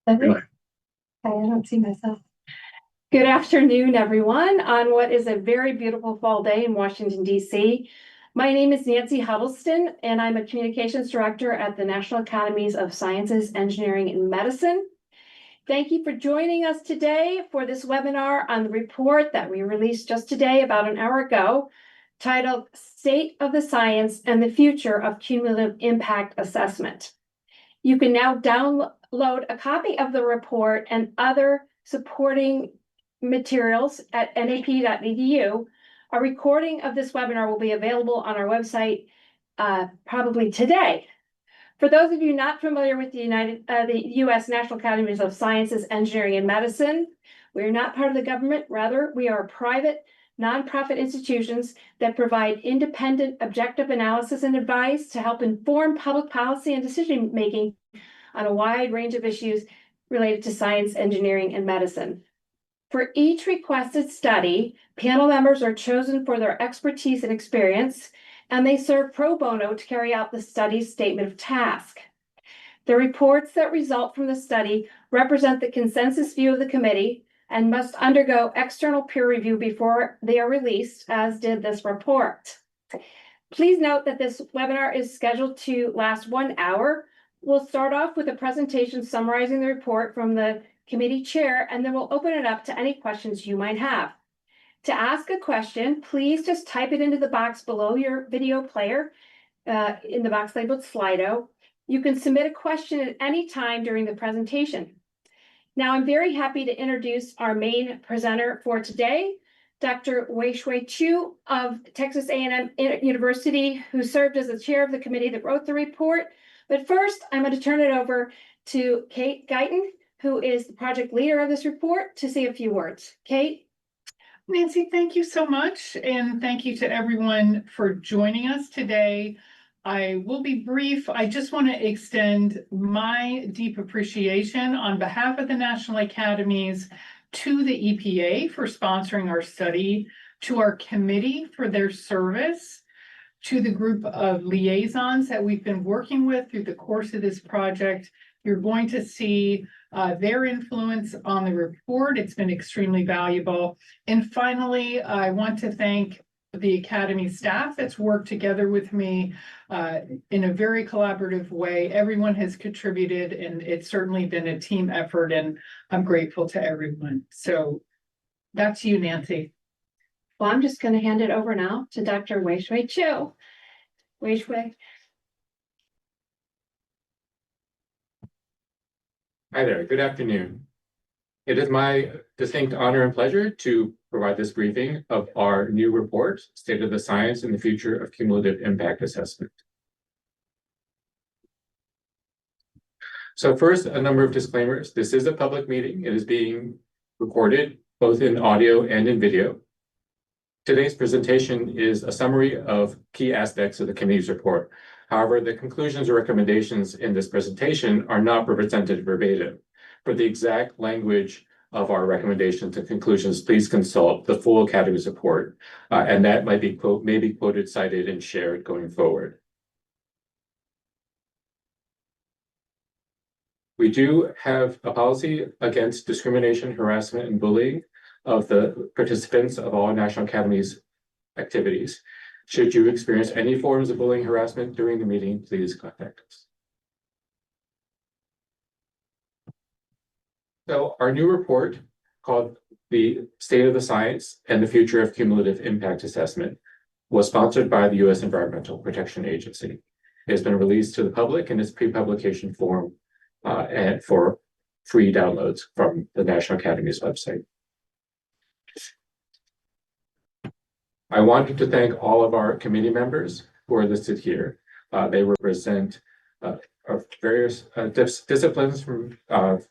Okay, I don't see myself. Good afternoon, everyone, on what is a very beautiful fall day in Washington, D.C. My name is Nancy Huddleston, and I'm a communications director at the National Academies of Sciences, Engineering, and Medicine. Thank you for joining us today for this webinar on the report that we released just today, about an hour ago, titled State of the Science and the Future of Cumulative Impact Assessment. You can now download a copy of the report and other supporting materials at nap.edu. A recording of this webinar will be available on our website probably today. For those of you not familiar with the U.S. National Academies of Sciences, Engineering, and Medicine, we are not part of the government. Rather, we are private, nonprofit institutions that provide independent, objective analysis and advice to help inform public policy and decision-making on a wide range of issues related to science, engineering, and medicine. For each requested study, panel members are chosen for their expertise and experience, and they serve pro bono to carry out the study's statement of task. The reports that result from the study represent the consensus view of the committee and must undergo external peer review before they are released, as did this report. Please note that this webinar is scheduled to last 1 hour. We'll start off with a presentation summarizing the report from the committee chair, and then we'll open it up to any questions you might have. To ask a question, please just type it into the box below your video player, in the box labeled Slido. You can submit a question at any time during the presentation. Now, I'm very happy to introduce our main presenter for today, Dr. Wei-Shui Chu of Texas A&M University, who served as the chair of the committee that wrote the report. But first, I'm going to turn it over to Kate Guyton, who is the project leader of this report, to say a few words. Kate? Nancy, thank you so much. And thank you to everyone for joining us today. I will be brief. I just want to extend my deep appreciation on behalf of the National Academies to the EPA for sponsoring our study, to our committee for their service, to the group of liaisons that we've been working with through the course of this project. You're going to see their influence on the report. It's been extremely valuable. And finally, I want to thank the Academy staff that's worked together with me in a very collaborative way. Everyone has contributed, and it's certainly been a team effort, and I'm grateful to everyone. So that's you, Nancy. Well, I'm just going to hand it over now to Dr. Wei-Shui Chu. Wei-Shui. Hi there, good afternoon. It is my distinct honor and pleasure to provide this briefing of our new report, State of the Science and the Future of Cumulative Impact Assessment. So first, a number of disclaimers. This is a public meeting. It is being recorded both in audio and in video. Today's presentation is a summary of key aspects of the committee's report. However, the conclusions or recommendations in this presentation are not represented verbatim. For the exact language of our recommendations and conclusions, please consult the full Academy's report, and that may be quoted, cited, and shared going forward. We do have a policy against discrimination, harassment, and bullying of the participants of all National Academies activities. Should you experience any forms of bullying, harassment during the meeting, please contact us. So our new report, called the State of the Science and the Future of Cumulative Impact Assessment, was sponsored by the U.S. Environmental Protection Agency. It has been released to the public in its pre-publication form and for free downloads from the National Academies website. I wanted to thank all of our committee members who are listed here. They represent various disciplines from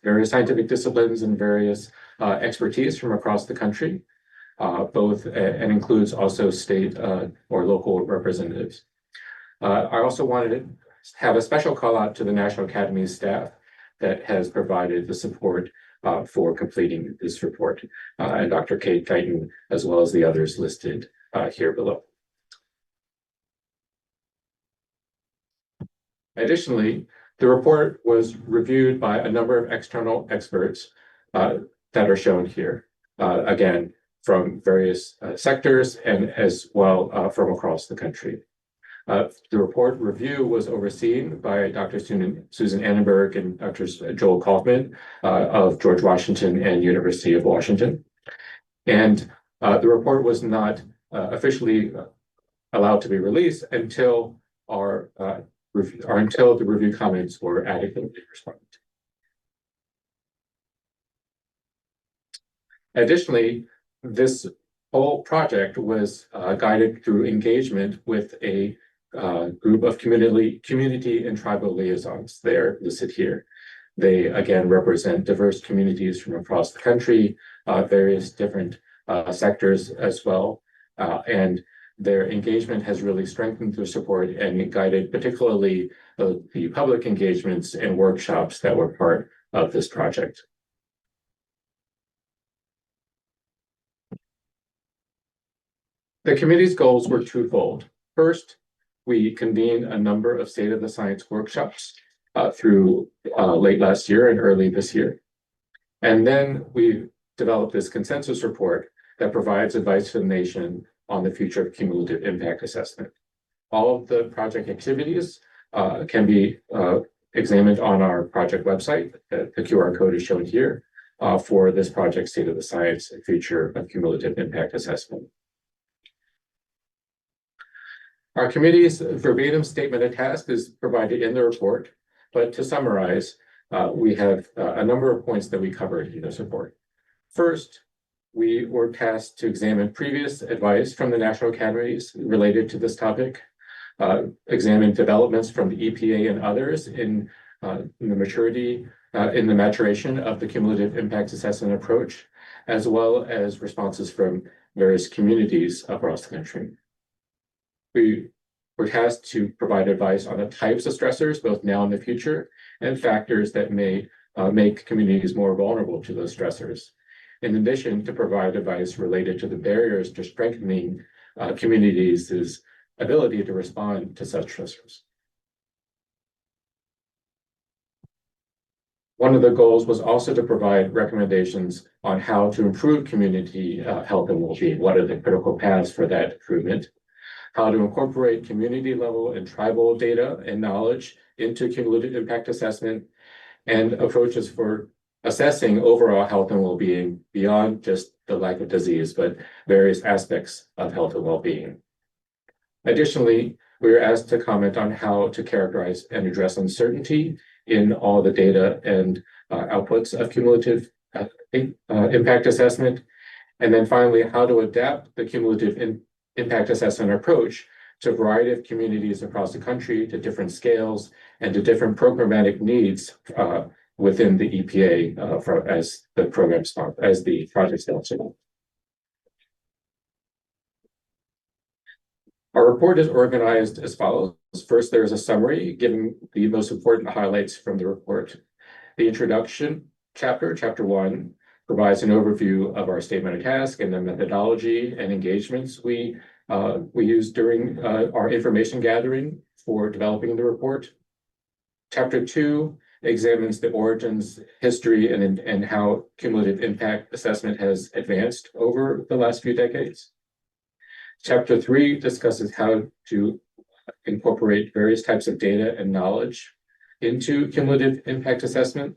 various scientific disciplines and various expertise from across the country, and includes also state or local representatives. I also wanted to have a special call out to the National Academy staff that has provided the support for completing this report, and Dr. Kate Guyton, as well as the others listed here below. Additionally, The report was reviewed by a number of external experts that are shown here, again, from various sectors and as well from across the country. The report review was overseen by Dr. Susan Annenberg and Dr. Joel Kaufman of George Washington and University of Washington. And the report was not officially allowed to be released until until the review comments were adequately responded to. Additionally, this whole project was guided through engagement with a group of community and tribal liaisons. They're listed here. They again represent diverse communities from across the country, various different sectors as well, and their engagement has really strengthened their support and guided particularly the public engagements and workshops that were part of this project. The committee's goals were twofold. First, we convened a number of State of the Science workshops through late last year and early this year. And then we developed this consensus report that provides advice to the nation on the future of cumulative impact assessment. All of the project activities can be examined on our project website. The QR code is shown here for this project, State of the Science and Future of Cumulative Impact Assessment. Our committee's verbatim statement of task is provided in the report, but to summarize, we have a number of points that we covered in this report. First, we were tasked to examine previous advice from the National Academies related to this topic, examine developments from the EPA and others in the maturation of the cumulative impact assessment approach, as well as responses from various communities across the country. We were tasked to provide advice on the types of stressors, both now and the future, and factors that may make communities more vulnerable to those stressors. In addition, to provide advice related to the barriers to strengthening communities' ability to respond to such stressors. One of the goals was also to provide recommendations on how to improve community health and well-being. What are the critical paths for that improvement? How to incorporate community level and tribal data and knowledge into cumulative impact assessment, and approaches for assessing overall health and well-being beyond just the lack of disease, but various aspects of health and well-being. Additionally, we were asked to comment on how to characterize and address uncertainty in all the data and outputs of cumulative impact assessment. And then finally, how to adapt the cumulative impact assessment approach to a variety of communities across the country, to different scales, and to different programmatic needs within the EPA as the program sponsor, as the project sponsor. Our report is organized as follows. First, there is a summary giving the most important highlights from the report. The introduction chapter, chapter 1, provides an overview of our statement of task and the methodology and engagements we used during our information gathering for developing the report. Chapter 2 examines the origins, history, and how cumulative impact assessment has advanced over the last few decades. Chapter 3 discusses how to incorporate various types of data and knowledge into cumulative impact assessment.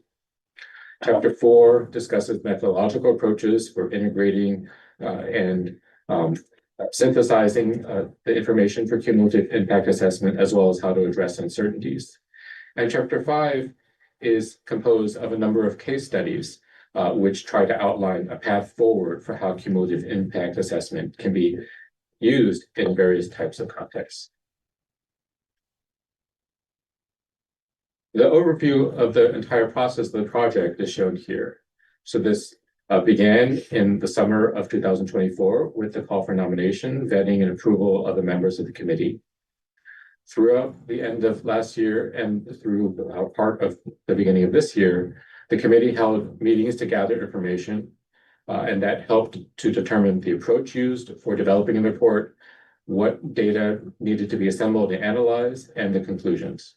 Chapter 4 discusses methodological approaches for integrating and synthesizing the information for cumulative impact assessment, as well as how to address uncertainties. And chapter 5 is composed of a number of case studies which try to outline a path forward for how cumulative impact assessment can be used in various types of contexts. The overview of the entire process of the project is shown here. So this began in the summer of 2024 with the call for nomination, vetting, and approval of the members of the committee. Throughout the end of last year and through part of the beginning of this year, the committee held meetings to gather information, and that helped to determine the approach used for developing the report, what data needed to be assembled and analyzed, and the conclusions.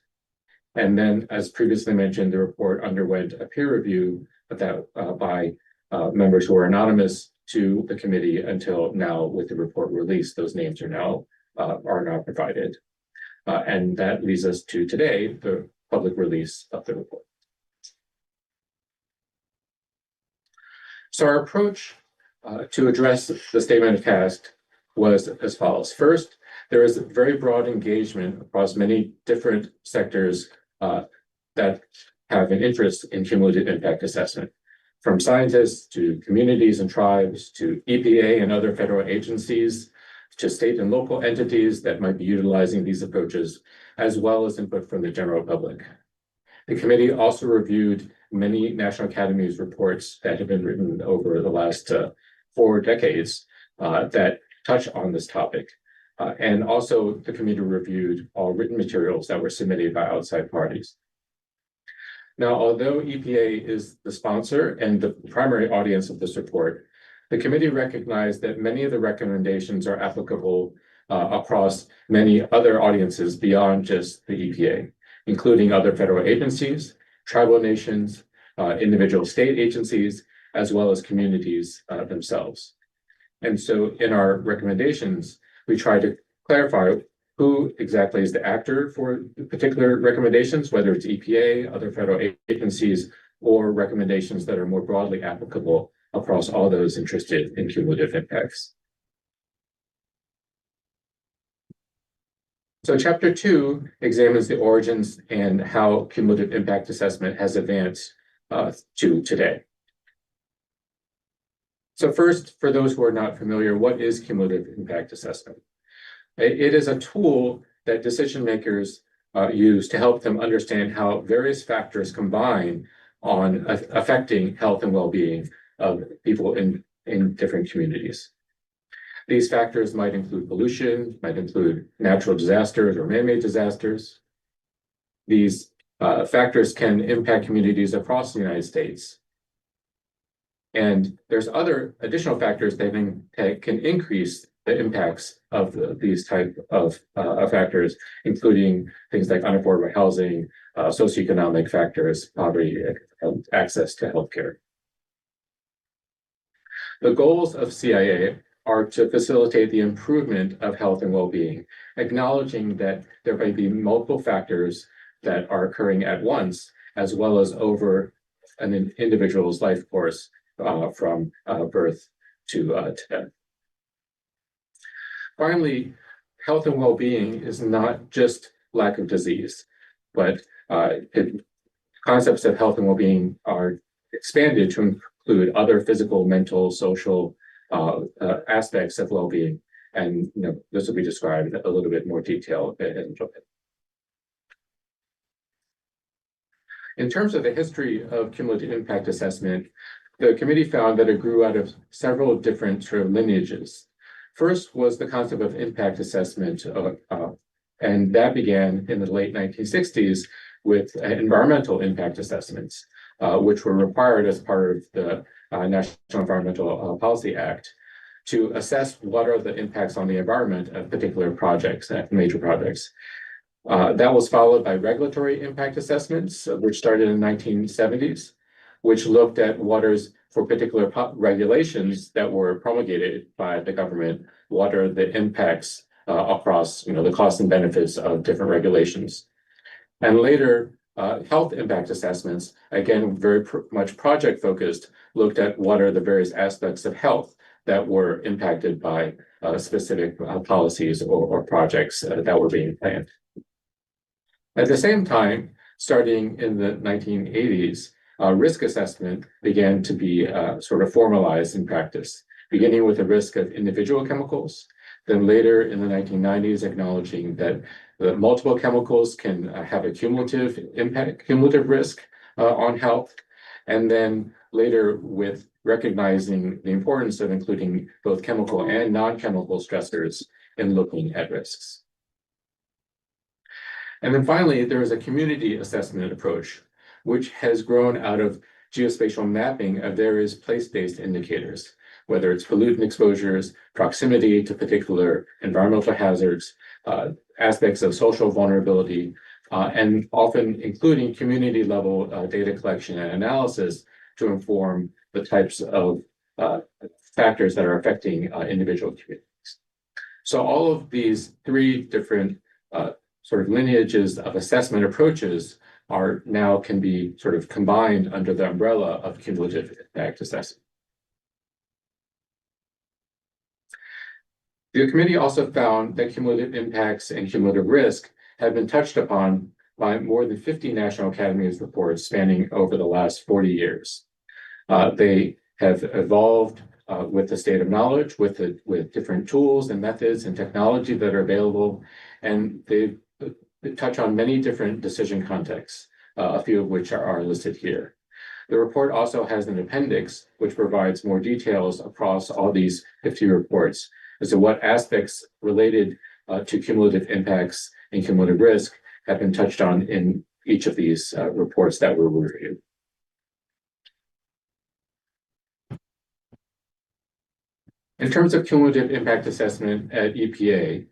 And then, as previously mentioned, the report underwent a peer review by members who are anonymous to the committee until now. With the report released, those names are now provided. And that leads us to today, the public release of the report. So our approach to address the statement of task was as follows. First, there is very broad engagement across many different sectors that have an interest in cumulative impact assessment, from scientists to communities and tribes to EPA and other federal agencies, to state and local entities that might be utilizing these approaches, as well as input from the general public. The committee also reviewed many National Academies reports that have been written over the last 4 decades that touch on this topic. And also the committee reviewed all written materials that were submitted by outside parties. Now, although EPA is the sponsor and the primary audience of this report, the committee recognized that many of the recommendations are applicable across many other audiences beyond just the EPA, including other federal agencies, tribal nations, individual state agencies, as well as communities themselves. And so in our recommendations, we try to clarify who exactly is the actor for particular recommendations, whether it's EPA, other federal agencies, or recommendations that are more broadly applicable across all those interested in cumulative impacts. So Chapter 2 examines the origins and how cumulative impact assessment has advanced to today. So first, for those who are not familiar, what is cumulative impact assessment? It is a tool that decision makers use to help them understand how various factors combine on affecting health and well-being of people in different communities. These factors might include pollution, might include natural disasters or man-made disasters. These factors can impact communities across the United States. And there's other additional factors that can increase the impacts of these type of factors, including things like unaffordable housing, socioeconomic factors, poverty, and access to healthcare. The goals of CIA are to facilitate the improvement of health and well-being, acknowledging that there may be multiple factors that are occurring at once, as well as over an individual's life course from birth to death. Finally, health and well-being is not just lack of disease, but concepts of health and well-being are expanded to include other physical, mental, social aspects of well-being. And this will be described in a little bit more detail in a little bit. In terms of the history of cumulative impact assessment, the committee found that it grew out of several different sort of lineages. First was the concept of impact assessment, and that began in the late 1960s with environmental impact assessments, which were required as part of the National Environmental Policy Act to assess what are the impacts on the environment of particular projects, major projects. That was followed by regulatory impact assessments, which started in the 1970s, which looked at waters for particular regulations that were promulgated by the government. What are the impacts across, the costs and benefits of different regulations? And later, health impact assessments, again, very much project focused, looked at what are the various aspects of health that were impacted by specific policies or projects that were being planned. At the same time, starting in the 1980s, risk assessment began to be sort of formalized in practice, beginning with the risk of individual chemicals, then later in the 1990s, acknowledging that the multiple chemicals can have a cumulative impact, cumulative risk on health, and then later with recognizing the importance of including both chemical and non-chemical stressors in looking at risks. And then finally, there is a community assessment approach, which has grown out of geospatial mapping of various place-based indicators, whether it's pollutant exposures, proximity to particular environmental hazards, aspects of social vulnerability, and often including community level data collection and analysis to inform the types of factors that are affecting individual communities. So all of these three different sort of lineages of assessment approaches are now can be sort of combined under the umbrella of cumulative impact assessment. The committee also found that cumulative impacts and cumulative risk have been touched upon by more than 50 National Academies reports spanning over the last 40 years. They have evolved with the state of knowledge, with different tools and methods and technology that are available, and they touch on many different decision contexts, a few of which are listed here. The report also has an appendix which provides more details across all these 50 reports as to what aspects related to cumulative impacts and cumulative risk have been touched on in each of these reports that were reviewed. In terms of cumulative impact assessment at EPA,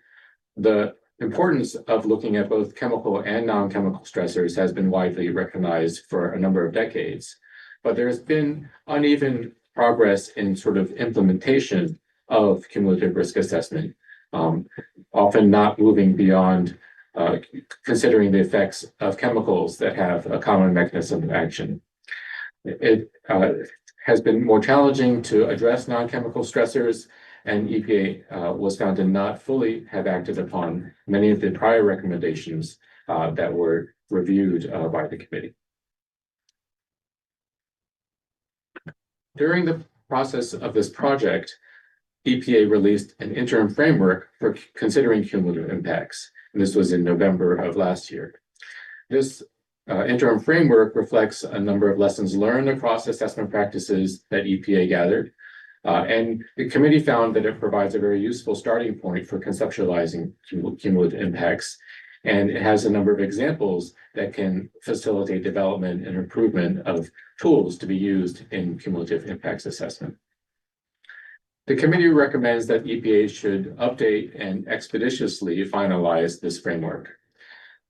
the importance of looking at both chemical and non-chemical stressors has been widely recognized for a number of decades, but there's been uneven progress in sort of implementation of cumulative risk assessment, often not moving beyond considering the effects of chemicals that have a common mechanism of action. It has been more challenging to address non-chemical stressors, and EPA was found to not fully have acted upon many of the prior recommendations that were reviewed by the committee. During the process of this project, EPA released an interim framework for considering cumulative impacts, and this was in November of last year. This interim framework reflects a number of lessons learned across assessment practices that EPA gathered, and the committee found that it provides a very useful starting point for conceptualizing cumulative impacts, and it has a number of examples that can facilitate development and improvement of tools to be used in cumulative impacts assessment. The committee recommends that EPA should update and expeditiously finalize this framework.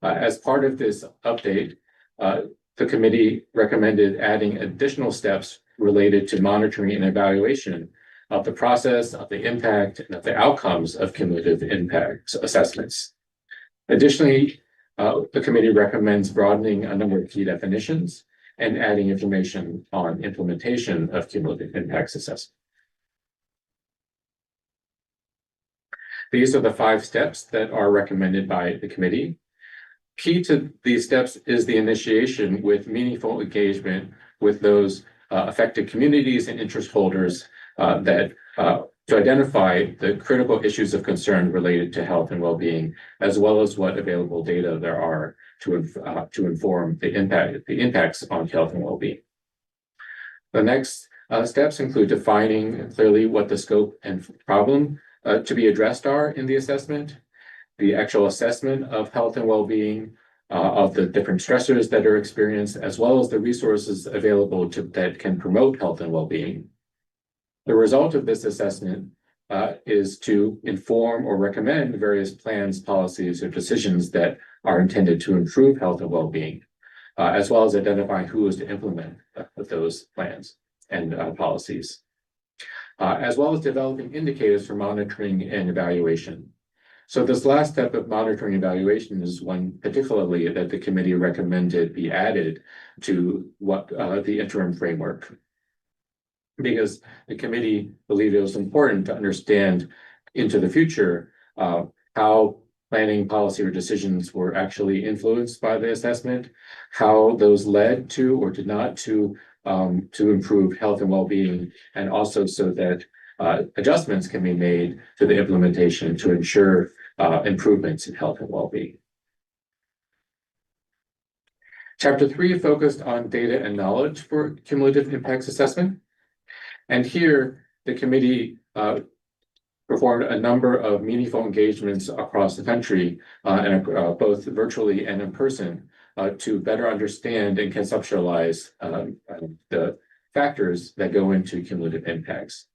As part of this update, the committee recommended adding additional steps related to monitoring and evaluation of the process, of the impact, and of the outcomes of cumulative impact assessments. Additionally, the committee recommends broadening a number of key definitions and adding information on implementation of cumulative impacts assessment. These are the 5 steps that are recommended by the committee. Key to these steps is the initiation with meaningful engagement with those affected communities and interest holders to identify the critical issues of concern related to health and well-being, as well as what available data there are to inform the impacts on health and well-being. The next steps include defining clearly what the scope and problem to be addressed are in the assessment, the actual assessment of health and well-being, of the different stressors that are experienced, as well as the resources available that can promote health and well-being. The result of this assessment is to inform or recommend various plans, policies, or decisions that are intended to improve health and well-being, as well as identifying who is to implement those plans and policies, as well as developing indicators for monitoring and evaluation. So this last step of monitoring and evaluation is one particularly that the committee recommended be added to the interim framework, because the committee believed it was important to understand into the future how planning, policy, or decisions were actually influenced by the assessment, how those led to or did not to improve health and well-being, and also so that adjustments can be made to the implementation to ensure improvements in health and well-being. Chapter 3 focused on data and knowledge for cumulative impacts assessment. And here, the committee performed a number of meaningful engagements across the country, both virtually and in person, to better understand and conceptualize the factors that go into cumulative impacts.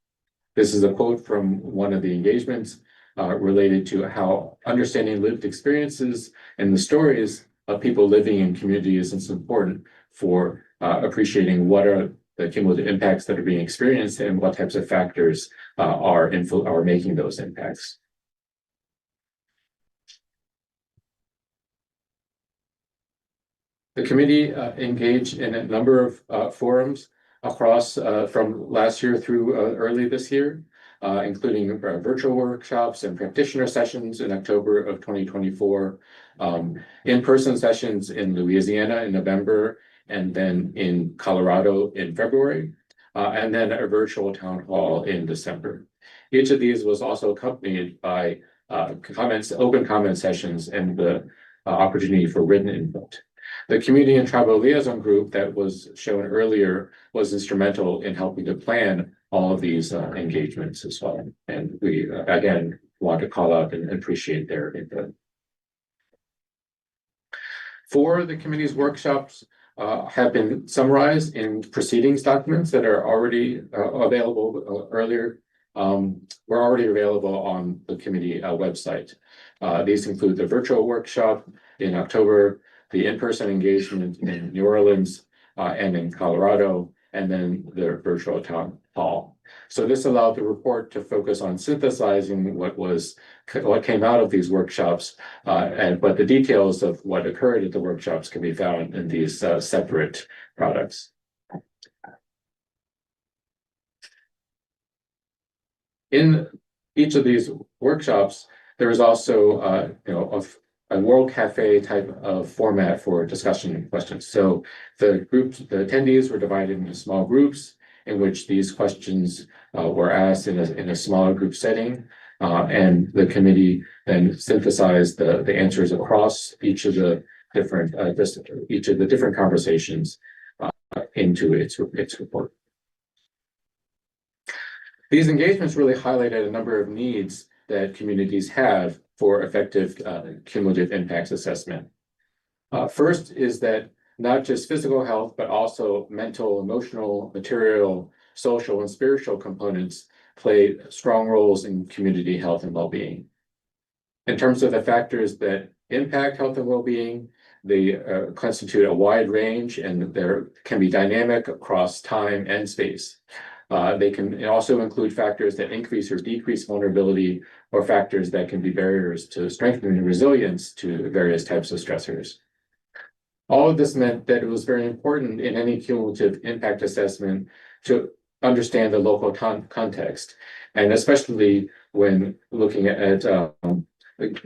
This is a quote from one of the engagements related to how understanding lived experiences and the stories people living in communities. It's important for appreciating what are the cumulative impacts that are being experienced and what types of factors are making those impacts. The committee engaged in a number of forums across from last year through early this year, including virtual workshops and practitioner sessions in October of 2024, in-person sessions in Louisiana in November, and then in Colorado in February, and then a virtual town hall in December. Each of these was also accompanied by open comment sessions and the opportunity for written input. The community and tribal liaison group that was shown earlier was instrumental in helping to plan all of these engagements as well. And we, again, want to call out and appreciate their input. For the committee's workshops have been summarized in proceedings documents that are already available were already available on the committee website. These include the virtual workshop in October, the in-person engagement in New Orleans and in Colorado, and then the virtual town hall. So this allowed the report to focus on synthesizing what came out of these workshops, but the details of what occurred at the workshops can be found in these separate products. In each of these workshops, there is also a World Cafe type of format for discussion questions. So the attendees were divided into small groups in which these questions were asked in a smaller group setting, and the committee then synthesized the answers across each of the different conversations into its report. These engagements really highlighted a number of needs that communities have for effective cumulative impacts assessment. First is that not just physical health, but also mental, emotional, material, social, and spiritual components play strong roles in community health and well-being. In terms of the factors that impact health and well-being, they constitute a wide range, and they can be dynamic across time and space. They can also include factors that increase or decrease vulnerability, or factors that can be barriers to strengthening resilience to various types of stressors. All of this meant that it was very important in any cumulative impact assessment to understand the local context, and especially when looking at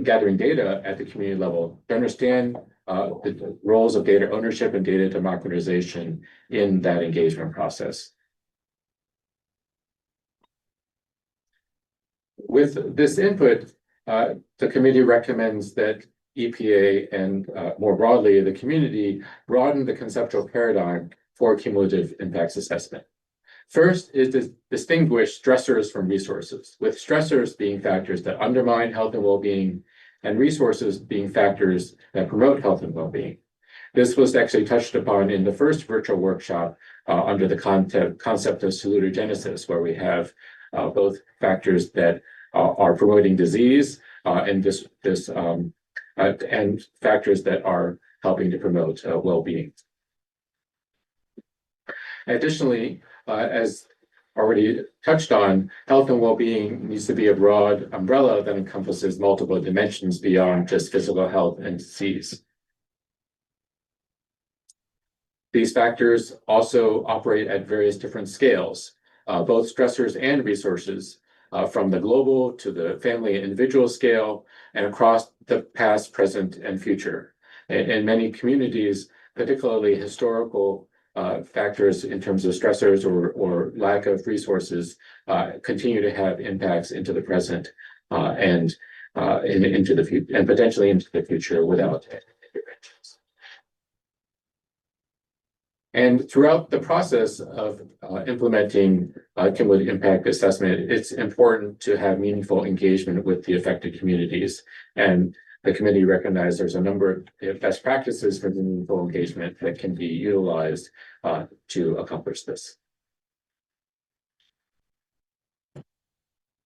gathering data at the community level, to understand the roles of data ownership and data democratization in that engagement process. With this input, the committee recommends that EPA and more broadly the community broaden the conceptual paradigm for cumulative impacts assessment. First is to distinguish stressors from resources, with stressors being factors that undermine health and well-being, and resources being factors that promote health and well-being. This was actually touched upon in the first virtual workshop under the concept of salutogenesis, where we have both factors that are promoting disease and and factors that are helping to promote well-being. Additionally, as already touched on, health and well-being needs to be a broad umbrella that encompasses multiple dimensions beyond just physical health and disease. These factors also operate at various different scales, both stressors and resources, from the global to the family and individual scale, and across the past, present, and future. In many communities, particularly historical factors in terms of stressors or lack of resources continue to have impacts into the present and into the future, and potentially into the future without interventions. And throughout the process of implementing cumulative impact assessment, it's important to have meaningful engagement with the affected communities. And the committee recognized there's a number of best practices for meaningful engagement that can be utilized to accomplish this.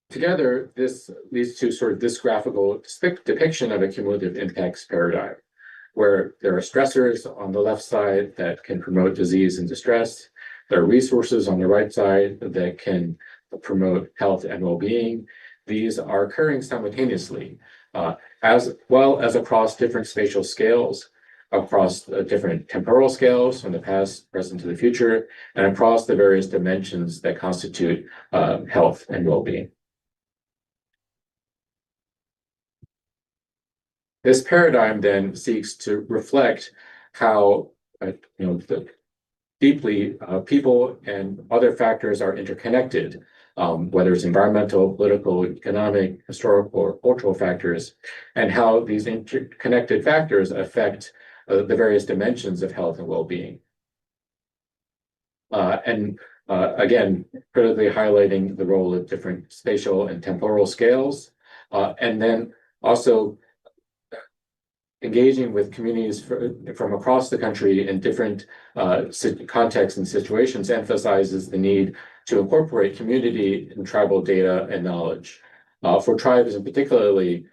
Together, this leads to sort of this graphical depiction of a cumulative impacts paradigm, where there are stressors on the left side that can promote disease and distress. There are resources on the right side that can promote health and well-being. These are occurring simultaneously, as well as across different spatial scales, across different temporal scales from the past, present to the future, and across the various dimensions that constitute health and well-being. This paradigm then seeks to reflect how deeply people and other factors are interconnected, whether it's environmental, political, economic, historical, or cultural factors, and how these interconnected factors affect the various dimensions of health and well-being. Again, critically highlighting the role of different spatial and temporal scales, and then also engaging with communities from across the country in different contexts and situations emphasizes the need to incorporate community and tribal data and knowledge. For tribes in particularly,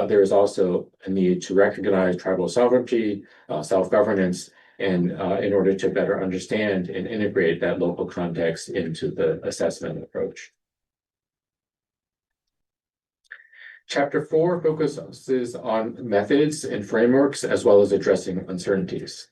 there is also a need to recognize tribal sovereignty, self-governance, and in order to better understand and integrate that local context into the assessment approach. Chapter 4 focuses on methods and frameworks as well as addressing uncertainties,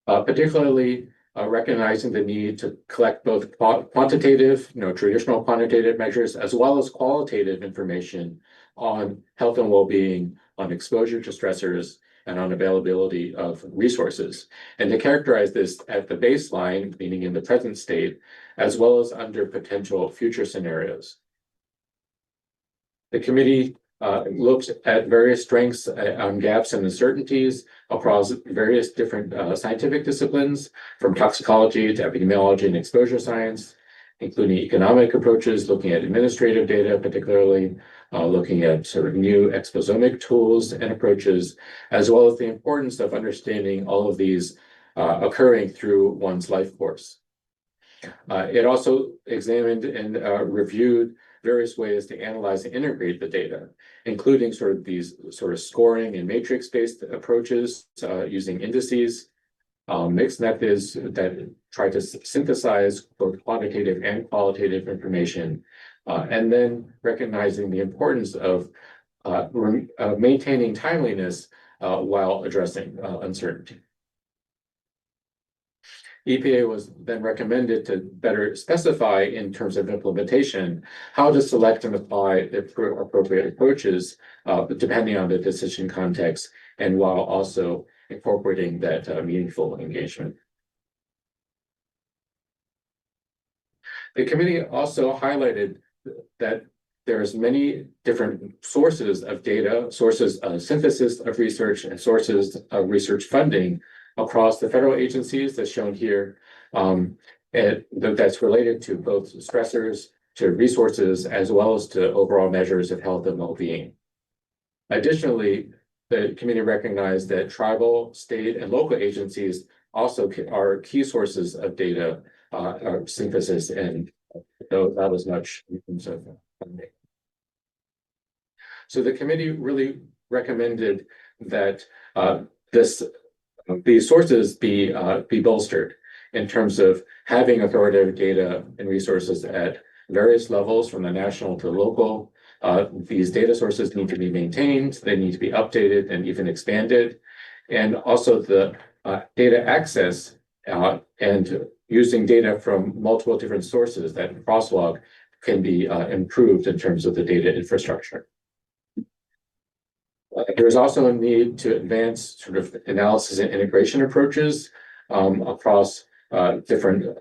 particularly recognizing the need to collect both quantitative, traditional quantitative measures, as well as qualitative information on health and well-being, on exposure to stressors, and on availability of resources, and to characterize this at the baseline, meaning in the present state, as well as under potential future scenarios. The committee looked at various strengths on gaps and uncertainties across various different scientific disciplines, from toxicology to epidemiology and exposure science, including economic approaches, looking at administrative data, particularly looking at sort of new exposomic tools and approaches, as well as the importance of understanding all of these occurring through one's life course. It also examined and reviewed various ways to analyze and integrate the data, including these scoring and matrix-based approaches using indices, mixed methods that try to synthesize both quantitative and qualitative information, and then recognizing the importance of maintaining timeliness while addressing uncertainty. EPA was then recommended to better specify in terms of implementation how to select and apply the appropriate approaches depending on the decision context, and while also incorporating that meaningful engagement. The committee also highlighted that there's many different sources of data, sources of synthesis of research, and sources of research funding across the federal agencies that's shown here, and that's related to both stressors, to resources, as well as to overall measures of health and well-being. Additionally, the committee recognized that tribal, state, and local agencies also are key sources of data synthesis, and that was much in terms of funding. So the committee really recommended that these sources be bolstered in terms of having authoritative data and resources at various levels, from the national to local. These data sources need to be maintained, they need to be updated and even expanded. And also the data access and using data from multiple different sources, that crosswalk can be improved in terms of the data infrastructure. There's also a need to advance sort of analysis and integration approaches across different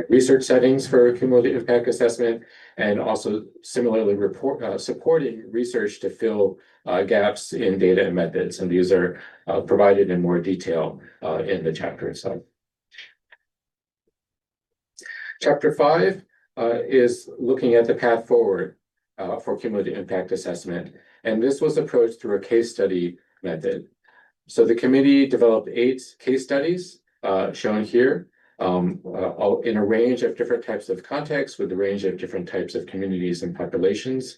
research settings for cumulative impact assessment, and also similarly supporting research to fill gaps in data and methods. And these are provided in more detail in the chapter itself. Chapter 5 is looking at the path forward for cumulative impact assessment. And this was approached through a case study method. So the committee developed 8 case studies shown here in a range of different types of contexts, with a range of different types of communities and populations,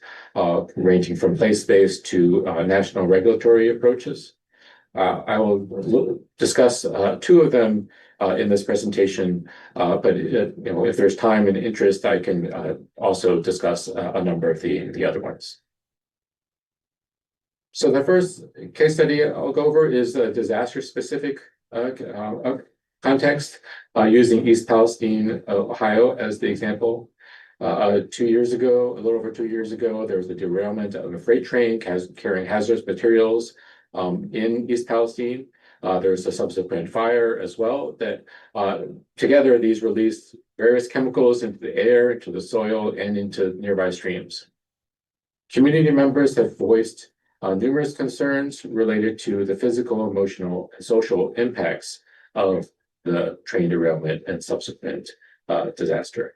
ranging from place-based to national regulatory approaches. I will discuss two of them in this presentation, but if there's time and interest, I can also discuss a number of the other ones. So the first case study I'll go over is a disaster-specific context using East Palestine, Ohio as the example. 2 years ago, a little over 2 years ago, there was a derailment of a freight train carrying hazardous materials in East Palestine. There's a subsequent fire as well that together these released various chemicals into the air, into the soil, and into nearby streams. Community members have voiced numerous concerns related to the physical, emotional, and social impacts of the train derailment and subsequent disaster.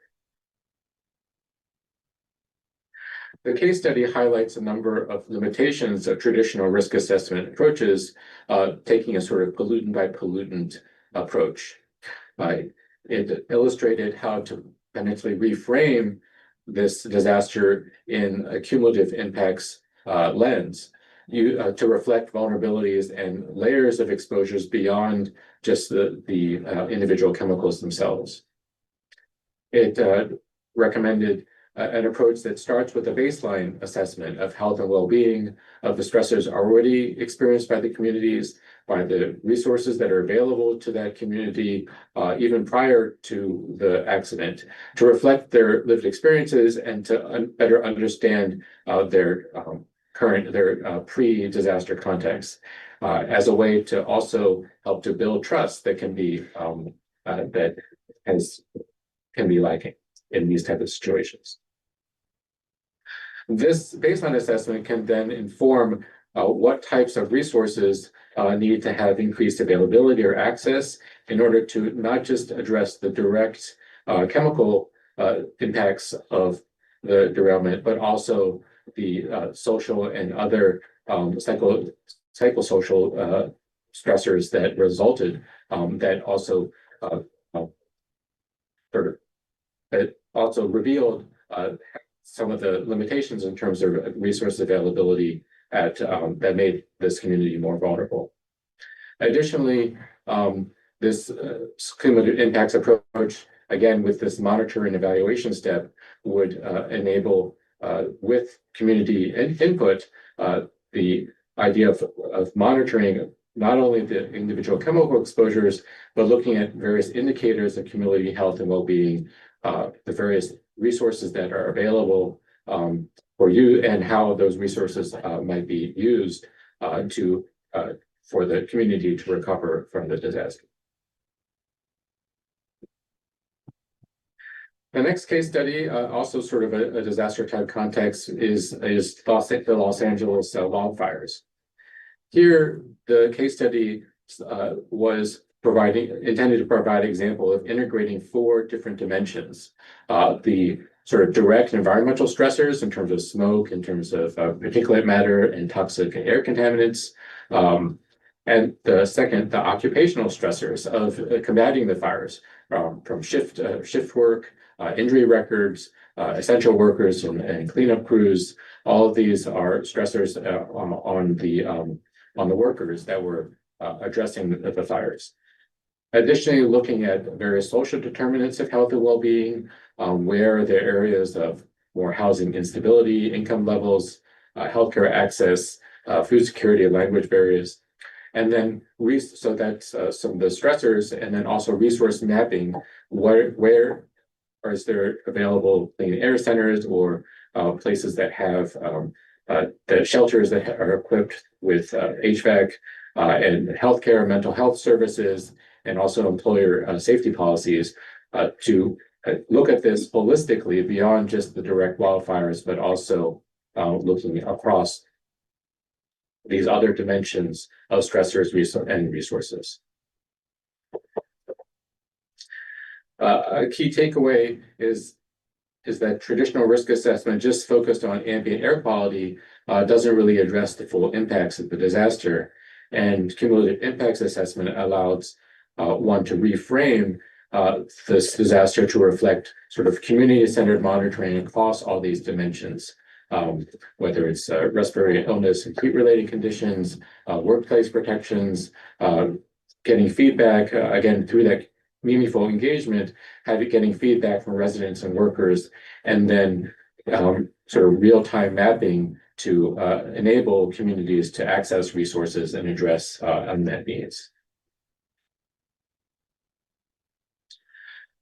The case study highlights a number of limitations of traditional risk assessment approaches, taking a sort of pollutant by pollutant approach. It illustrated how to potentially reframe this disaster in a cumulative impacts lens to reflect vulnerabilities and layers of exposures beyond just the individual chemicals themselves. It recommended an approach that starts with a baseline assessment of health and well-being, of the stressors already experienced by the communities, by the resources that are available to that community, even prior to the accident, to reflect their lived experiences and to better understand their pre-disaster context, as a way to also help to build trust that can be lacking in these types of situations. This baseline assessment can then inform what types of resources need to have increased availability or access in order to not just address the direct chemical impacts of the derailment, but also the social and other psychosocial stressors that resulted that also revealed some of the limitations in terms of resource availability that made this community more vulnerable. Additionally, this cumulative impacts approach, again, with this monitor and evaluation step, would enable, with community input, the idea of monitoring not only the individual chemical exposures, but looking at various indicators of community health and well-being, the various resources that are available for you, and how those resources might be used for the community to recover from the disaster. The next case study, also sort of a disaster type context, is the Los Angeles wildfires. Here, the case study was intended to provide an example of integrating 4 different dimensions. The sort of direct environmental stressors in terms of smoke, in terms of particulate matter and toxic air contaminants. And the second, the occupational stressors of combating the fires, from shift work, injury records, essential workers and cleanup crews. All of these are stressors on the workers that were addressing the fires. Additionally, looking at various social determinants of health and well-being, where are there areas of more housing instability, income levels, healthcare access, food security, and language barriers. And then, so that's some of the stressors, and then also resource mapping, where is there available clean air centers or places that have the shelters that are equipped with HVAC and healthcare, mental health services, and also employer safety policies, to look at this holistically beyond just the direct wildfires, but also looking across these other dimensions of stressors and resources. A key takeaway is that traditional risk assessment just focused on ambient air quality doesn't really address the full impacts of the disaster. And cumulative impacts assessment allows one to reframe this disaster to reflect sort of community-centered monitoring across all these dimensions. whether it's respiratory illness and heat-related conditions, workplace protections, getting feedback, again, through that meaningful engagement, getting feedback from residents and workers, and then sort of real-time mapping to enable communities to access resources and address unmet needs.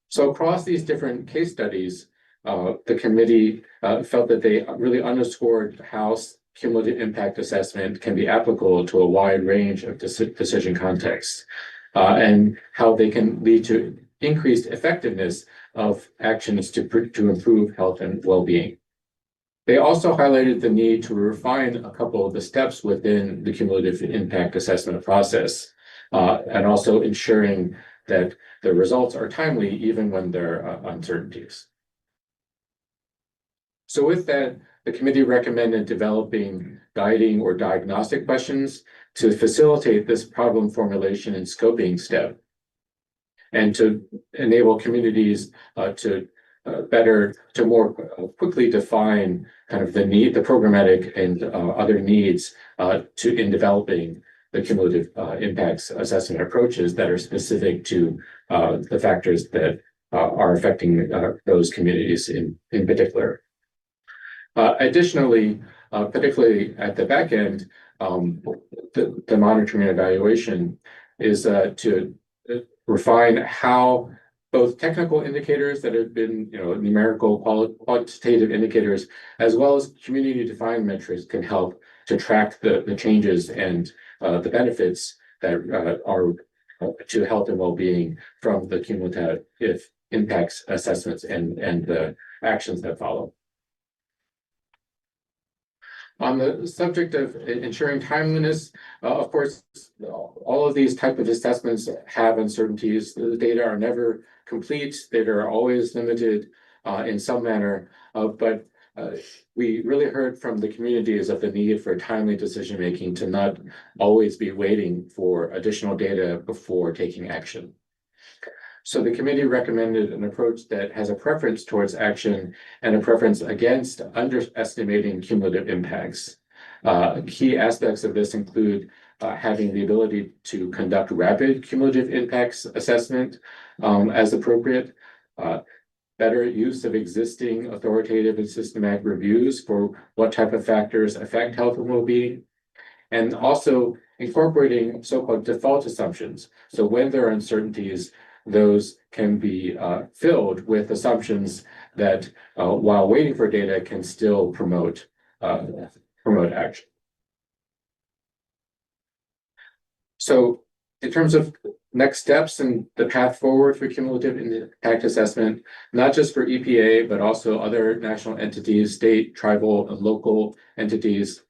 So across these different case studies, the committee felt that they really underscored how cumulative impact assessment can be applicable to a wide range of decision contexts, and how they can lead to increased effectiveness of actions to improve health and well-being. They also highlighted the need to refine a couple of the steps within the cumulative impact assessment process, and also ensuring that the results are timely even when there are uncertainties. So with that, the committee recommended developing guiding or diagnostic questions to facilitate this problem formulation and scoping step, and to enable communities to more quickly define kind of the programmatic and other needs in developing the cumulative impacts assessment approaches that are specific to the factors that are affecting those communities in particular. Additionally, particularly at the back end, the monitoring and evaluation is to refine how both technical indicators that have been, numerical quantitative indicators, as well as community-defined metrics can help to track the changes and the benefits that are to health and well-being from the cumulative impacts assessments and the actions that follow. On the subject of ensuring timeliness, of course, all of these type of assessments have uncertainties. The data are never complete. Data are always limited in some manner, but we really heard from the communities of the need for timely decision-making, to not always be waiting for additional data before taking action. So the committee recommended an approach that has a preference towards action and a preference against underestimating cumulative impacts. Key aspects of this include having the ability to conduct rapid cumulative impacts assessment as appropriate, better use of existing authoritative and systematic reviews for what type of factors affect health and well-being, and also incorporating so-called default assumptions. So when there are uncertainties, those can be filled with assumptions that, while waiting for data, can still promote action. So in terms of next steps and the path forward for cumulative impact assessment, not just for EPA, but also other national entities, state, tribal, and local entities,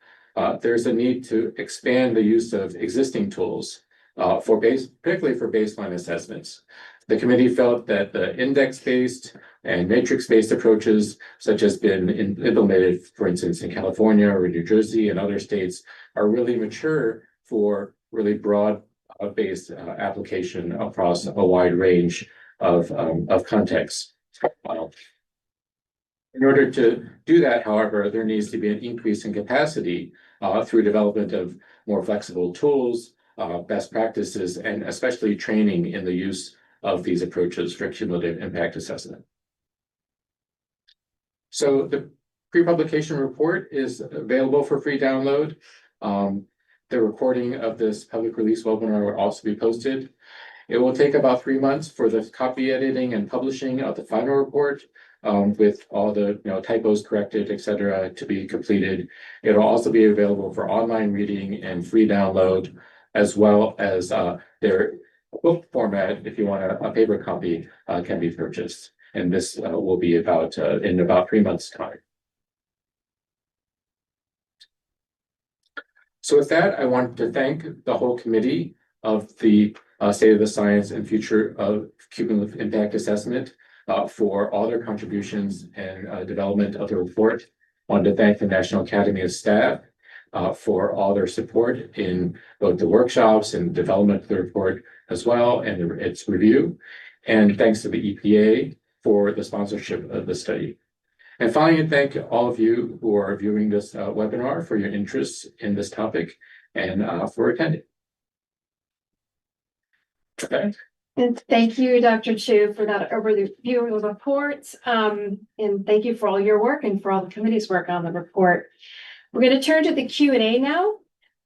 there's a need to expand the use of existing tools particularly for baseline assessments. The committee felt that the index-based and matrix-based approaches, such as been implemented, for instance, in California or New Jersey and other states, are really mature for really broad-based application across a wide range of contexts. In order to do that, however, there needs to be an increase in capacity through development of more flexible tools, best practices, and especially training in the use of these approaches for cumulative impact assessment. So the pre-publication report is available for free download. The recording of this public release webinar will also be posted. It will take about 3 months for the copy editing and publishing of the final report, with all the typos corrected, etc., to be completed. It'll also be available for online reading and free download, as well as their book format. If you want a paper copy, can be purchased, and this will be in about 3 months' time. So with that, I want to thank the whole committee of the State of the Science and Future of Cumulative Impact Assessment for all their contributions and development of the report. I wanted to thank the National Academy of Staff for all their support in both the workshops and development of the report as well, and its review. And thanks to the EPA for the sponsorship of the study. And finally, thank all of you who are viewing this webinar for your interest in this topic and for attending. Okay. And thank you, Dr. Chu, for that overview of the report. And thank you for all your work and for all the committee's work on the report. We're going to turn to the Q&A now.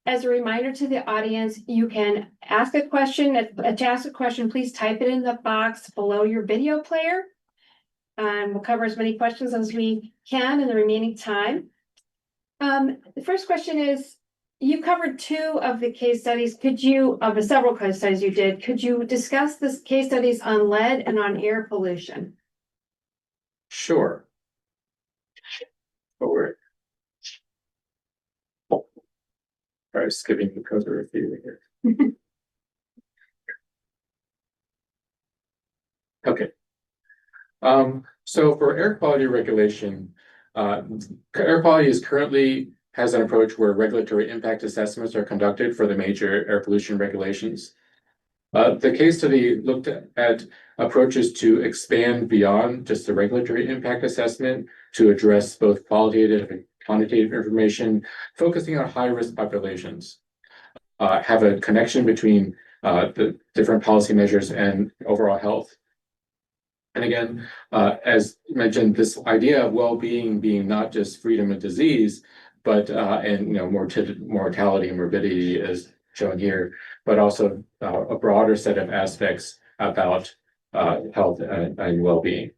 As a reminder to the audience, you can ask a question. To ask a question, please type it in the box below your video player. We'll cover as many questions as we can in the remaining time. The first question is, you covered 2 of the case studies. Of the several case studies you did, could you discuss the case studies on lead and on air pollution? Sure. Forward. Sorry, skipping the cursor a few here. Okay. So for air quality regulation, air quality currently has an approach where regulatory impact assessments are conducted for the major air pollution regulations. The case study looked at approaches to expand beyond just the regulatory impact assessment to address both qualitative and quantitative information, focusing on high-risk populations, have a connection between the different policy measures and overall health. And again, as mentioned, this idea of well-being being not just freedom of disease, but and mortality and morbidity is shown here, but also a broader set of aspects about health and well-being.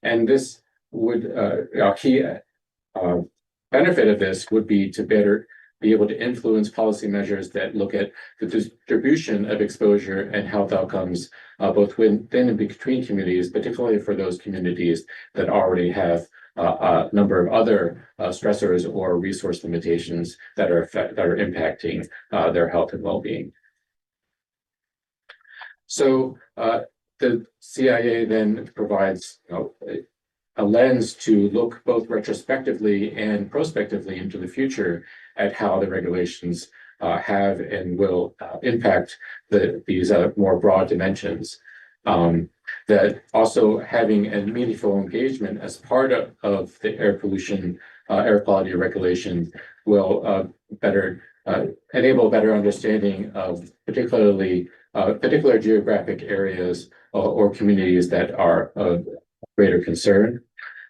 And this would a key benefit of this would be to better be able to influence policy measures that look at the distribution of exposure and health outcomes both within and between communities, particularly for those communities that already have a number of other stressors or resource limitations that are impacting their health and well-being. So the CIA then provides a lens to look both retrospectively and prospectively into the future at how the regulations have and will impact these more broad dimensions. That also having a meaningful engagement as part of the air pollution, air quality regulation will enable better understanding of particular geographic areas or communities that are of greater concern.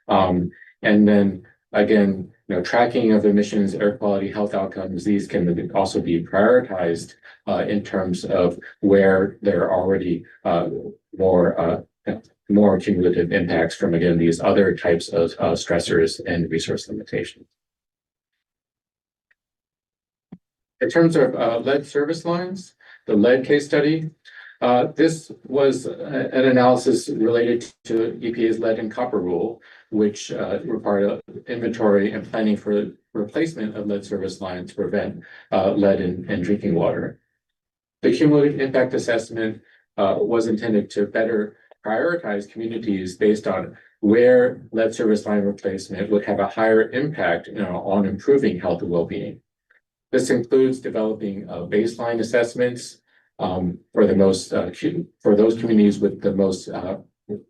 And then again, tracking of emissions, air quality, health outcomes, these can also be prioritized in terms of where there are already more cumulative impacts from, again, these other types of stressors and resource limitations. In terms of lead service lines, the lead case study, this was an analysis related to EPA's lead and copper rule, which required inventory and planning for replacement of lead service lines to prevent lead in drinking water. The cumulative impact assessment was intended to better prioritize communities based on where lead service line replacement would have a higher impact on improving health and well-being. This includes developing baseline assessments for those communities with the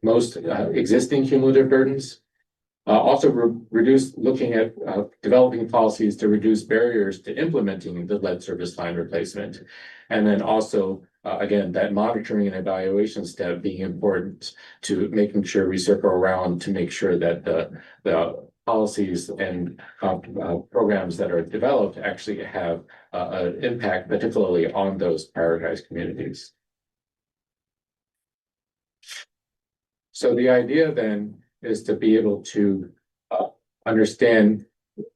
most existing cumulative burdens. Also looking at developing policies to reduce barriers to implementing the lead service line replacement. And then also, again, that monitoring and evaluation step being important to making sure we circle around to make sure that the policies and programs that are developed actually have an impact, particularly on those prioritized communities. So the idea then is to be able to understand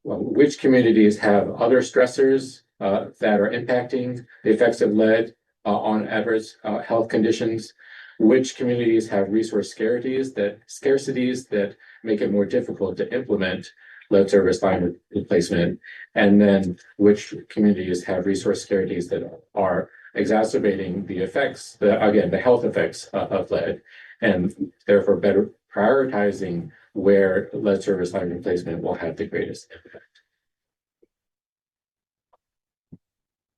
which communities have other stressors that are impacting the effects of lead on adverse health conditions, which communities have resource scarcities that make it more difficult to implement lead service line replacement, and then which communities have resource scarcities that are exacerbating the effects, the health effects of lead, and therefore better prioritizing where lead service line replacement will have the greatest impact.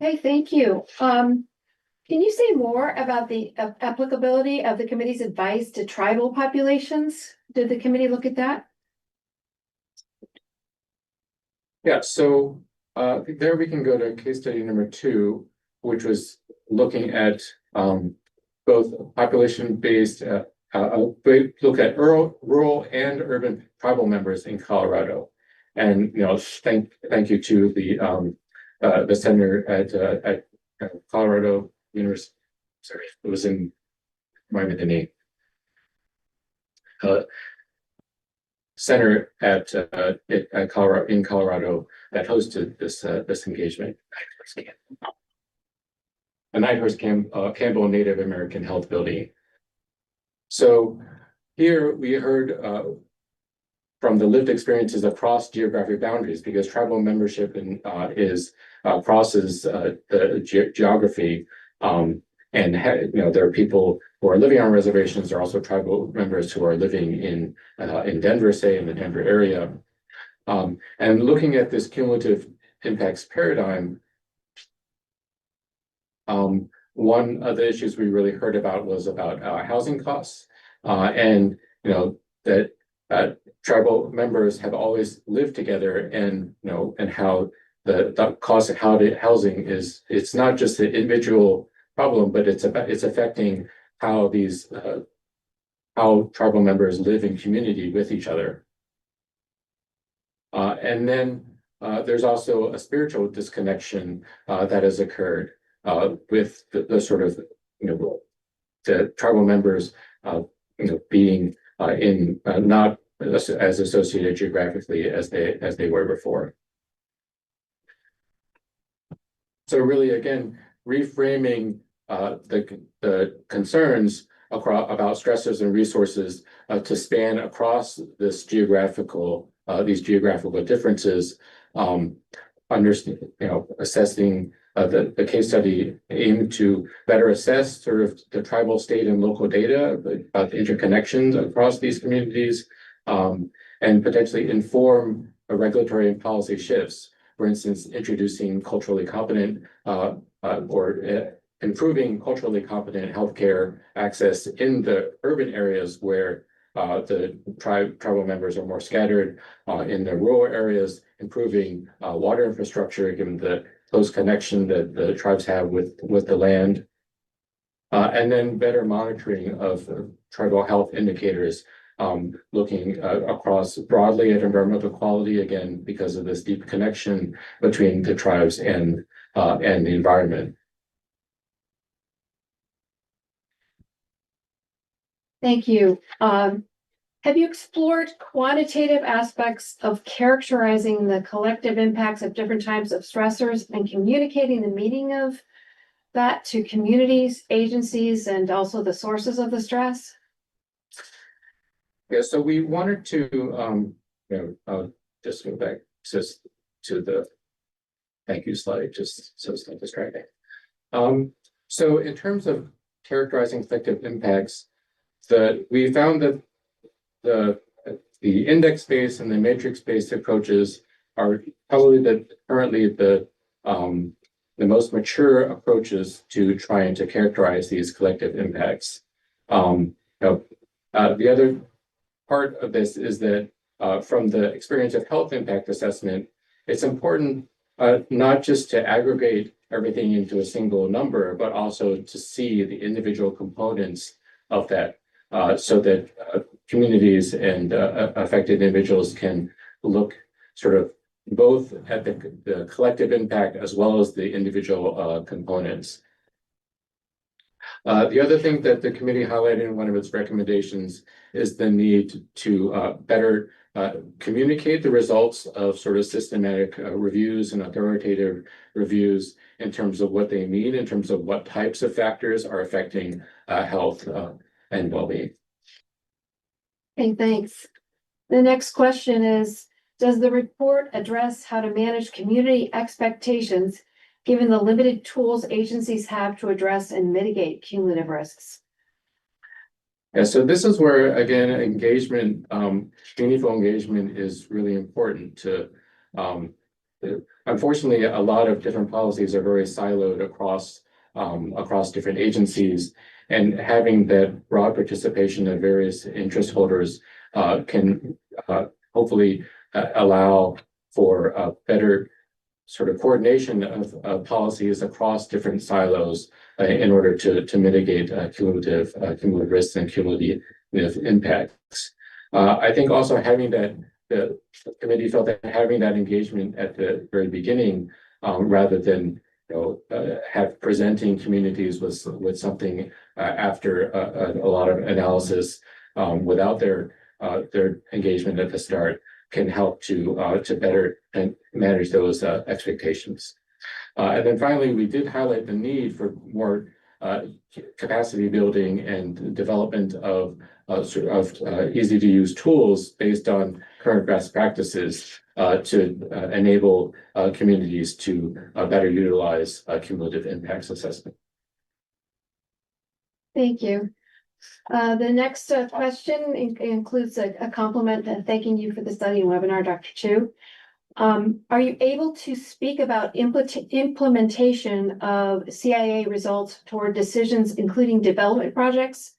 Okay, thank you. Can you say more about the applicability of the committee's advice to tribal populations? Did the committee look at that? Yeah, so there we can go to case study number 2, which was looking at both population-based, look at rural and urban tribal members in Colorado. And thank you to the center at Colorado University. Sorry, it was in remind me the name. Center at Colorado in Colorado that hosted this engagement. A Nighthorse Campbell Native American Health Building. So here we heard from the lived experiences across geographic boundaries, because tribal membership crosses the geography. And there are people who are living on reservations. There are also tribal members who are living in Denver, say in the Denver area. And looking at this cumulative impacts paradigm, one of the issues we really heard about was about housing costs, and that tribal members have always lived together, and how the cost of housing it's not just an individual problem, but it's affecting how how tribal members live in community with each other. And then there's also a spiritual disconnection that has occurred with the sort of the tribal members being in not as associated geographically as they were before. So really, again, reframing the concerns about stressors and resources to span across these geographical differences. Assessing the case study aimed to better assess sort of the tribal, state, and local data about the interconnections across these communities, and potentially inform regulatory and policy shifts. For instance, introducing culturally competent or improving culturally competent healthcare access in the urban areas where the tribal members are more scattered, in the rural areas, improving water infrastructure, given the close connection that the tribes have with the land, and then better monitoring of tribal health indicators, looking across broadly at environmental quality, again, because of this deep connection between the tribes and the environment. Thank you. Have you explored quantitative aspects of characterizing the collective impacts of different types of stressors and communicating the meaning of that to communities, agencies, and also the sources of the stress? Yeah, so we wanted to, just go back to the thank you slide, just so it's not distracting. So in terms of characterizing collective impacts, we found that the index-based and the matrix-based approaches are probably currently the most mature approaches to trying to characterize these collective impacts. The other part of this is that from the experience of health impact assessment, it's important not just to aggregate everything into a single number, but also to see the individual components of that, so that communities and affected individuals can look sort of both at the collective impact as well as the individual components. The other thing that the committee highlighted in one of its recommendations is the need to better communicate the results of sort of systematic reviews and authoritative reviews in terms of what they mean, in terms of what types of factors are affecting health and well-being. Okay, thanks. The next question is, does the report address how to manage community expectations given the limited tools agencies have to address and mitigate cumulative risks? Yeah, so this is where, again, engagement, meaningful engagement is really important to, unfortunately, a lot of different policies are very siloed across different agencies, and having that broad participation of various interest holders can hopefully allow for better sort of coordination of policies across different silos in order to mitigate cumulative risks and cumulative impacts. I think also having that, the committee felt that having that engagement at the very beginning, rather than have presenting communities with something after a lot of analysis without their engagement at the start, can help to better manage those expectations. And then finally, we did highlight the need for more capacity building and development of easy to use tools based on current best practices to enable communities to better utilize cumulative impacts assessment. Thank you. The next question includes a compliment and thanking you for the study and webinar, Dr. Chu. Are you able to speak about implementation of CIA results toward decisions, including development projects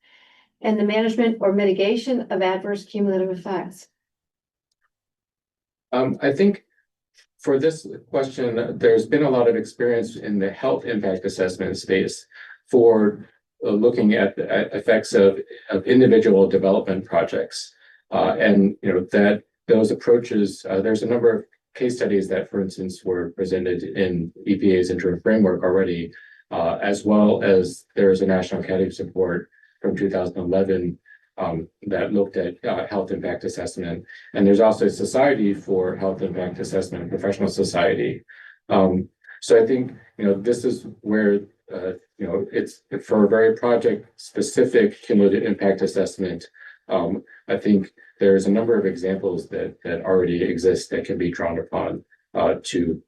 and the management or mitigation of adverse cumulative effects? I think for this question, there's been a lot of experience in the health impact assessment space for looking at the effects of individual development projects. And that those approaches, there's a number of case studies that, for instance, were presented in EPA's interim framework already, as well as there's a National Academies report from 2011 that looked at health impact assessment. And there's also a Society for Health Impact Assessment, professional society. So I think, this is where, it's for a very project-specific cumulative impact assessment. I think there's a number of examples that already exist that can be drawn upon to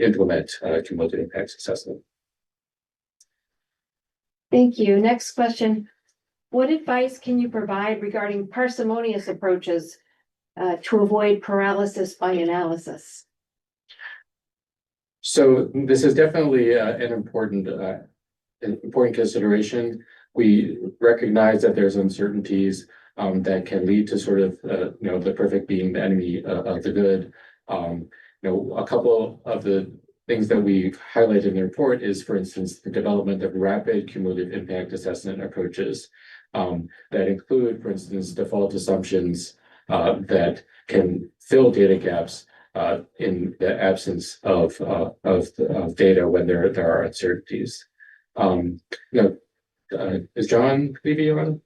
implement cumulative impacts assessment. Thank you. Next question. What advice can you provide regarding parsimonious approaches to avoid paralysis by analysis? So this is definitely an important consideration. We recognize that there's uncertainties that can lead to sort of the perfect being the enemy of the good. A couple of the things that we highlighted in the report is, for instance, the development of rapid cumulative impact assessment approaches that include, for instance, default assumptions that can fill data gaps in the absence of data when there are uncertainties. Is John Levy on?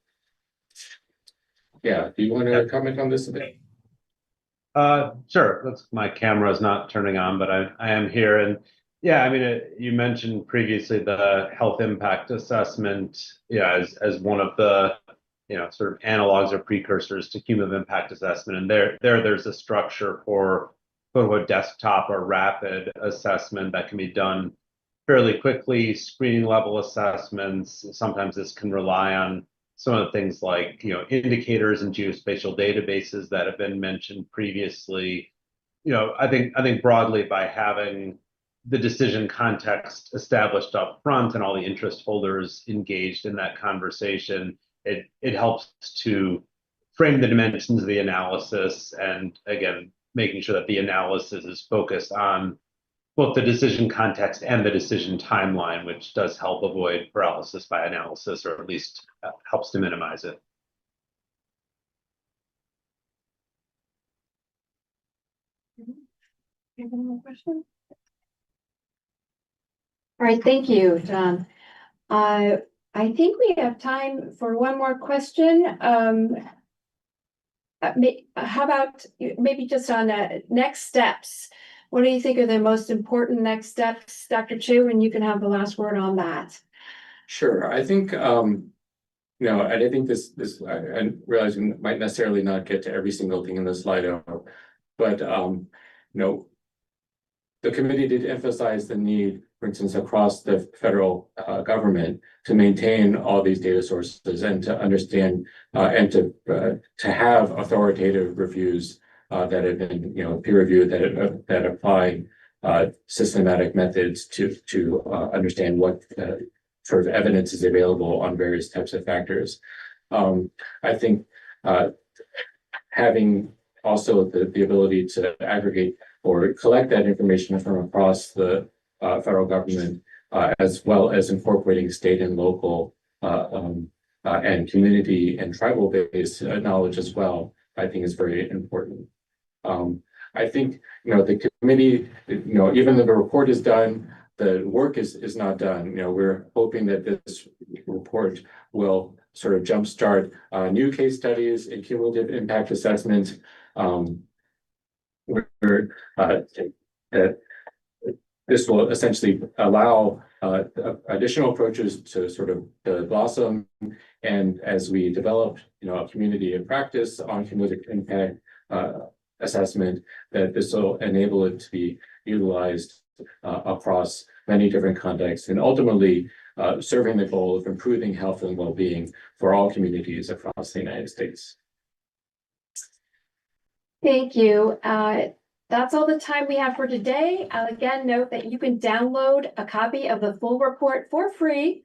Yeah, do you want to comment on this a bit? Sure. My camera is not turning on, but I am here. And yeah, I mean, you mentioned previously the health impact assessment, as one of the, sort of analogs or precursors to cumulative impact assessment. And there's a structure for quote unquote desktop or rapid assessment that can be done fairly quickly, screening level assessments. Sometimes this can rely on some of the things like, indicators and geospatial databases that have been mentioned previously. I think broadly, by having the decision context established up front and all the interest holders engaged in that conversation, it helps to frame the dimensions of the analysis, and again, making sure that the analysis is focused on both the decision context and the decision timeline, which does help avoid paralysis by analysis, or at least helps to minimize it. You have any more questions? All right, thank you, John. I think we have time for one more question. How about maybe just on next steps? What do you think are the most important next steps, Dr. Chu? And you can have the last word on that. Sure. I think, and I think this I realize we might necessarily not get to every single thing in the Slido, but, the committee did emphasize the need, for instance, across the federal government to maintain all these data sources and to understand and to have authoritative reviews that have been, peer reviewed, that apply systematic methods to understand what sort of evidence is available on various types of factors. I think having also the ability to aggregate or collect that information from across the federal government, as well as incorporating state and local and community and tribal-based knowledge as well, I think is very important. I think, the committee, even though the report is done, the work is not done. We're hoping that this report will sort of jumpstart new case studies and cumulative impact assessment. This will essentially allow additional approaches to sort of blossom. And as we develop, a community of practice on cumulative impact assessment, that this will enable it to be utilized across many different contexts and ultimately serving the goal of improving health and well-being for all communities across the United States. Thank you. That's all the time we have for today. I'll again note that you can download a copy of the full report for free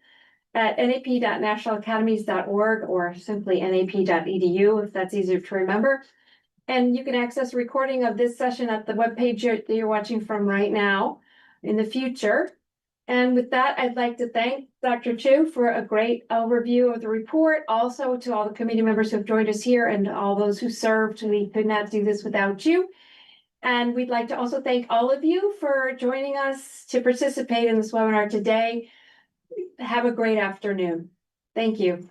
at nap.nationalacademies.org or simply nap.edu if that's easier to remember. And you can access a recording of this session at the webpage that you're watching from right now in the future. And with that, I'd like to thank Dr. Chu for a great overview of the report. Also to all the committee members who have joined us here and all those who served. We could not do this without you. And we'd like to also thank all of you for joining us to participate in this webinar today. Have a great afternoon. Thank you.